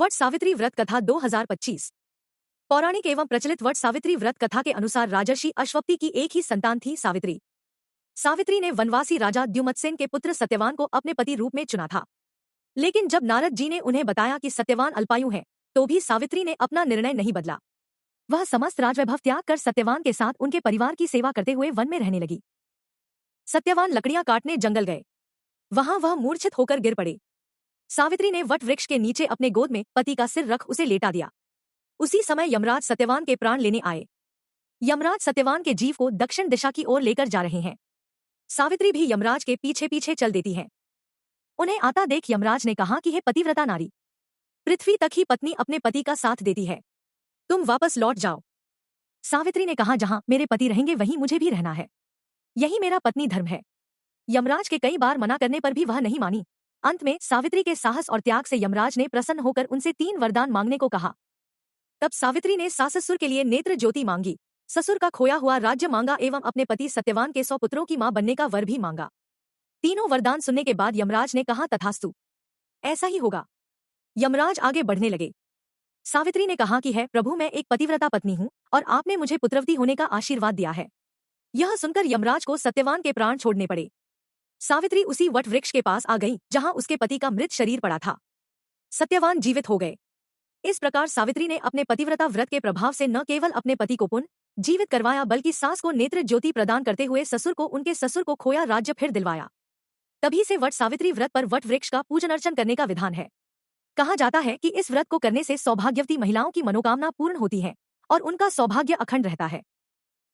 वट सावित्री व्रत कथा 2025। पौराणिक एवं प्रचलित वट सावित्री व्रत कथा के अनुसार राजर्षि अश्वपति की एक ही संतान थी सावित्री। सावित्री ने वनवासी राजा द्युमत्सेन के पुत्र सत्यवान को अपने पति रूप में चुना था। लेकिन जब नारद जी ने उन्हें बताया कि सत्यवान अल्पायु है, तो भी सावित्री ने अपना निर्णय नहीं बदला। वह समस्त राजवैभव त्याग कर सत्यवान के साथ उनके परिवार की सेवा करते हुए वन में रहने लगी। सत्यवान लकड़ियां काटने जंगल गए। वहां वह मूर्छित होकर गिर पड़े। सावित्री ने वट वृक्ष के नीचे अपने गोद में पति का सिर रख उसे लेटा दिया। उसी समय यमराज सत्यवान के प्राण लेने आए। यमराज सत्यवान के जीव को दक्षिण दिशा की ओर लेकर जा रहे हैं। सावित्री भी यमराज के पीछे पीछे चल देती है। उन्हें आता देख यमराज ने कहा कि हे पतिव्रता नारी, पृथ्वी तक ही पत्नी अपने पति का साथ देती है, तुम वापस लौट जाओ। सावित्री ने कहा, जहां मेरे पति रहेंगे वहीं मुझे भी रहना है, यही मेरा पत्नी धर्म है। यमराज के कई बार मना करने पर भी वह नहीं मानी। अंत में सावित्री के साहस और त्याग से यमराज ने प्रसन्न होकर उनसे 3 वरदान मांगने को कहा। तब सावित्री ने साससुर के लिए नेत्र ज्योति मांगी, ससुर का खोया हुआ राज्य मांगा एवं अपने पति सत्यवान के 100 पुत्रों की मां बनने का वर भी मांगा। तीनों वरदान सुनने के बाद यमराज ने कहा, तथास्तु, ऐसा ही होगा। यमराज आगे बढ़ने लगे। सावित्री ने कहा कि है प्रभु, मैं एक पतिव्रता पत्नी हूँ और आपने मुझे पुत्रवती होने का आशीर्वाद दिया है। यह सुनकर यमराज को सत्यवान के प्राण छोड़ने पड़े। सावित्री उसी वट वृक्ष के पास आ गई जहां उसके पति का मृत शरीर पड़ा था। सत्यवान जीवित हो गए। इस प्रकार सावित्री ने अपने पतिव्रता व्रत के प्रभाव से न केवल अपने पति को पुनः जीवित करवाया, बल्कि सास को नेत्र ज्योति प्रदान करते हुए ससुर को उनके ससुर को खोया राज्य फिर दिलवाया। तभी से वट सावित्री व्रत पर वट वृक्ष का पूजन अर्चन करने का विधान है। कहा जाता है कि इस व्रत को करने से सौभाग्यवती महिलाओं की मनोकामना पूर्ण होती है और उनका सौभाग्य अखंड रहता है।